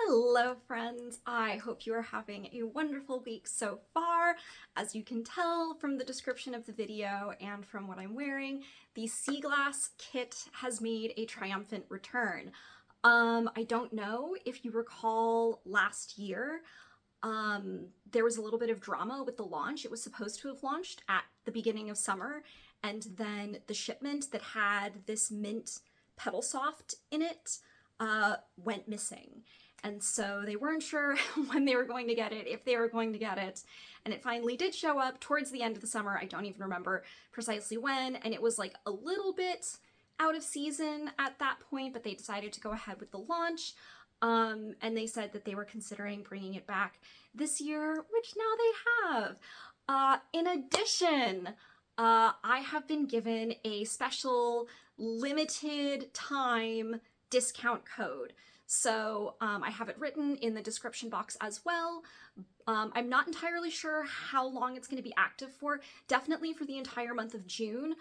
Hello friends, I hope you are having a wonderful week so far. As you can tell from the description of the video and from what I'm wearing, the Sea Glass kit has made a triumphant return. I don't know if you recall last year, there was a little bit of drama with the launch. It was supposed to have launched at the beginning of summer, and then the shipment that had this mint pedal soft in it went missing. And so they weren't sure when they were going to get it, if they were going to get it. And it finally did show up towards the end of the summer. I don't even remember precisely when. And it was like a little bit out of season at that point, but they decided to go ahead with the launch. And they said that they were considering bringing it back this year, which now they have. In addition, I have been given a special limited time discount code. So I have it written in the description box as well. I'm not entirely sure how long it's going to be active for, definitely for the entire month of June.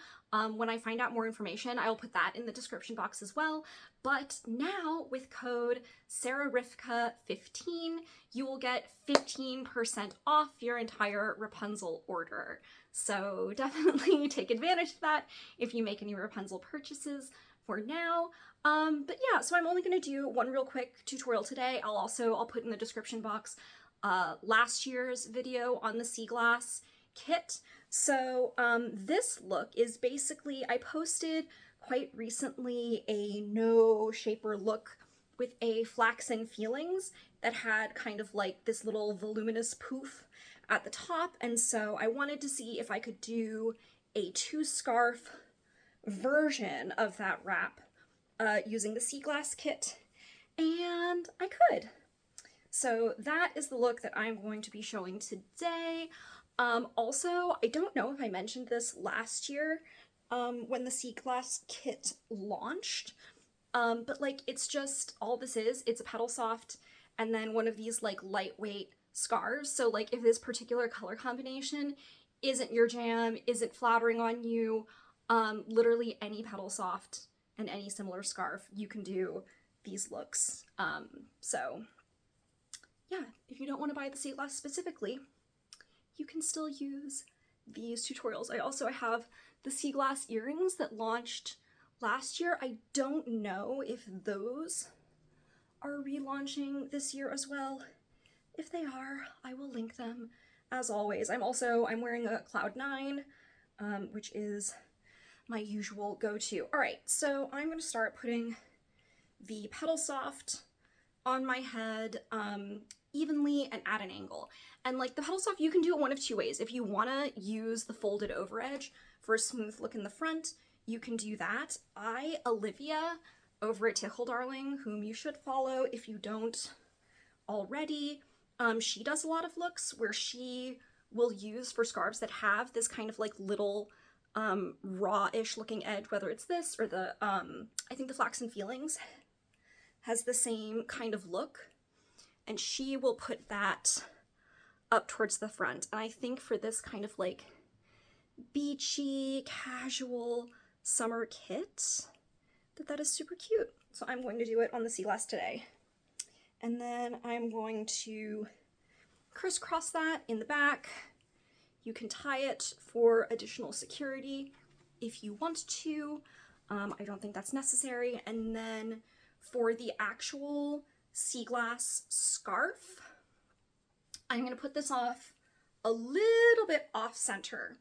When I find out more information, I'll put that in the description box as well. But now with code SarahRivka15, you will get 15% off your entire Rapunzel order. So definitely take advantage of that if you make any Rapunzel purchases for now. But yeah, so I'm only going to do one real quick tutorial today. I'll put in the description box last year's video on the Sea Glass kit. So this look is basically, I posted quite recently a no shaper look with a flaxen feelings that had kind of like this little voluminous poof at the top, and so I wanted to see if I could do a 2-scarf version of that wrap using the Sea Glass kit, and I could. So that is the look that I'm going to be showing today. Also, I don't know if I mentioned this last year when the Sea Glass kit launched, but like it's just, all this is, it's a pedal soft and then one of these like lightweight scarves. So like if this particular color combination isn't your jam, isn't flattering on you, literally any pedal soft and any similar scarf, you can do these looks. So yeah, if you don't want to buy the Sea Glass specifically, you can still use these tutorials. I also have the Sea Glass earrings that launched last year. I don't know if those are relaunching this year as well. If they are, I will link them as always. I'm wearing a Cloud 9, which is my usual go-to. All right, so I'm going to start putting the pedal soft on my head evenly and at an angle. And like the pedal soft, you can do it one of two ways. If you want to use the folded over edge for a smooth look in the front, you can do that. Olivia over at Tickle Darling, whom you should follow if you don't already, she does a lot of looks where she will use for scarves that have this kind of like little raw-ish looking edge, whether it's this or the, I think the Flaxen Feelings has the same kind of look, and she will put that up towards the front. And I think for this kind of like beachy, casual summer kit, that is super cute. So I'm going to do it on the Sea Glass today. And then I'm going to crisscross that in the back. You can tie it for additional security if you want to. I don't think that's necessary. And then for the actual Sea Glass scarf, I'm going to put this off a little bit off center.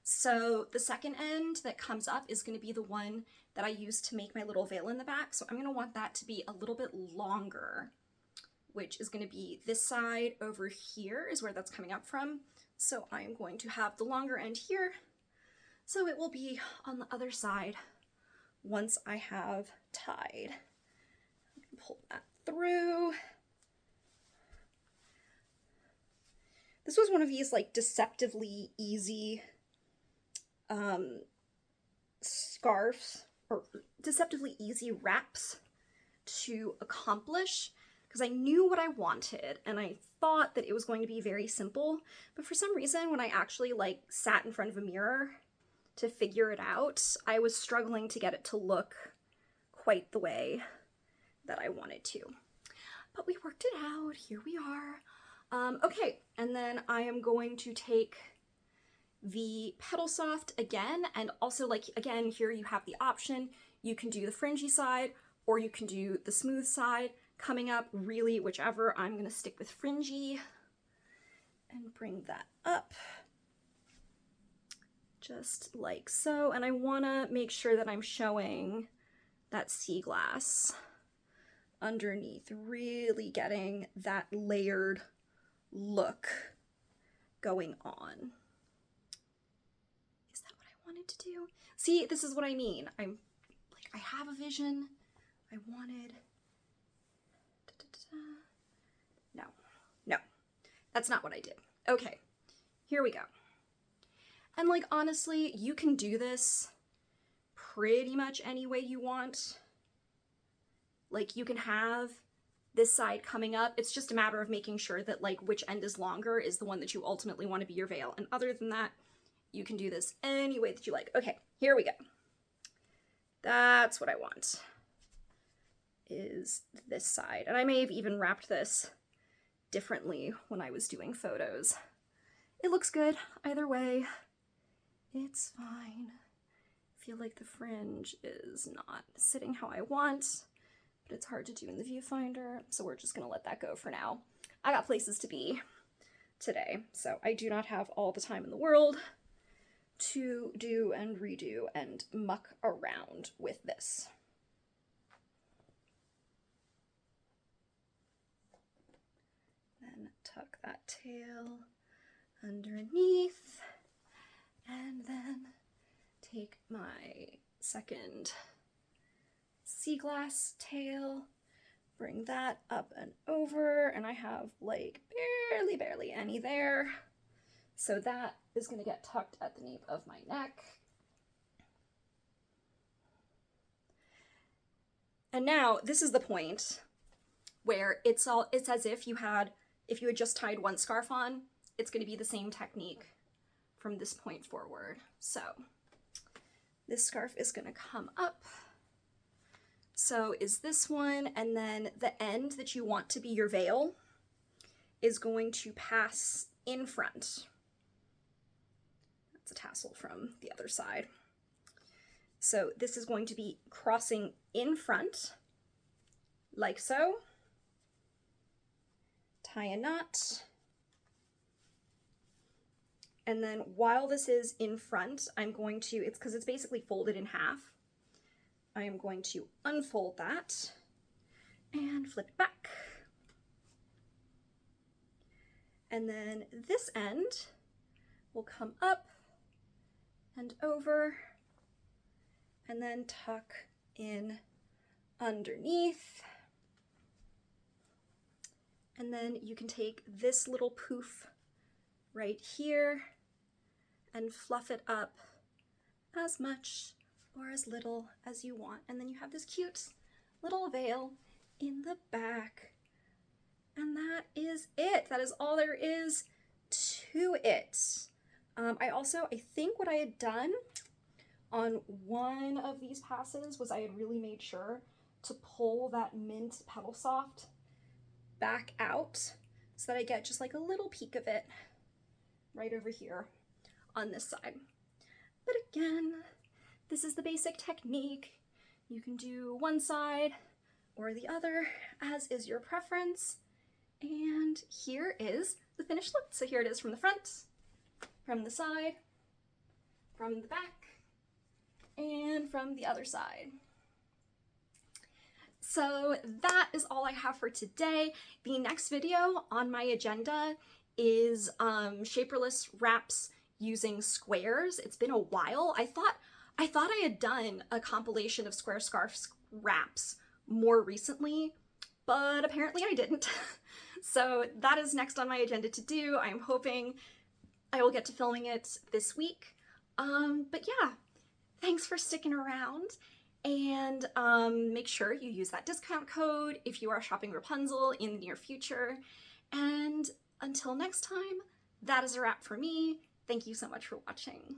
So the second end that comes up is going to be the one that I use to make my little veil in the back. So I'm going to want that to be a little bit longer, which is going to be this side over here is where that's coming up from. So I'm going to have the longer end here, so it will be on the other side once I have tied. Pull that through. This was one of these like deceptively easy scarves, or deceptively easy wraps to accomplish, because I knew what I wanted and I thought that it was going to be very simple, but for some reason when I actually like sat in front of a mirror to figure it out, I was struggling to get it to look quite the way that I wanted to. but we worked it out. Here we are. Okay, and then I am going to take the Petal Soft again, and also, like, again, here you have the option. You can do the fringy side, or you can do the smooth side. Coming up, really, whichever. I'm gonna stick with fringy and bring that up just like so. And I wanna make sure that I'm showing that sea glass underneath, really getting that layered look going on. Is that what I wanted to do? See, this is what I mean. I'm like, I have a vision. I wanted, no, that's not what I did. Okay, here we go. And like, honestly, you can do this pretty much any way you want. Like, you can have this side coming up. It's just a matter of making sure that like which end is longer is the one that you ultimately want to be your veil. And other than that, you can do this any way that you like. Okay, here we go. That's what I want, is this side. And I may have even wrapped this differently when I was doing photos. It looks good either way. It's fine. I feel like the fringe is not sitting how I want, but it's hard to do in the viewfinder, so we're just gonna let that go for now. I got places to be today, so I do not have all the time in the world to do and redo and muck around with this. Then tuck that tail underneath, and then take my second sea glass tail, bring that up and over, and I have like barely any there. So that is going to get tucked at the nape of my neck. And now this is the point where it's as if you had just tied one scarf on. It's going to be the same technique from this point forward. So this scarf is going to come up. So is this one, and then the end that you want to be your veil is going to pass in front. That's a tassel from the other side. So this is going to be crossing in front, like so. Tie a knot. And then while this is in front, I'm going to, it's because it's basically folded in half, I am going to unfold that and flip it back. And then this end will come up and over, and then tuck in underneath. And then you can take this little poof right here and fluff it up as much or as little as you want. And then you have this cute little veil in the back. And that is it. That is all there is to it. I think what I had done on one of these passes was I had really made sure to pull that mint Petal Soft back out so that I get just like a little peek of it right over here on this side. But again, this is the basic technique. You can do one side or the other, as is your preference. And here is the finished look. So here it is from the front, from the side, from the back, and from the other side. So that is all I have for today. The next video on my agenda is shaperless wraps using squares. It's been a while. I thought I had done a compilation of square scarf wraps more recently, but apparently I didn't. So that is next on my agenda to do. I'm hoping I will get to filming it this week. But yeah, thanks for sticking around, and make sure you use that discount code if you are shopping Rapunzel in the near future. And until next time, that is a wrap for me. Thank you so much for watching.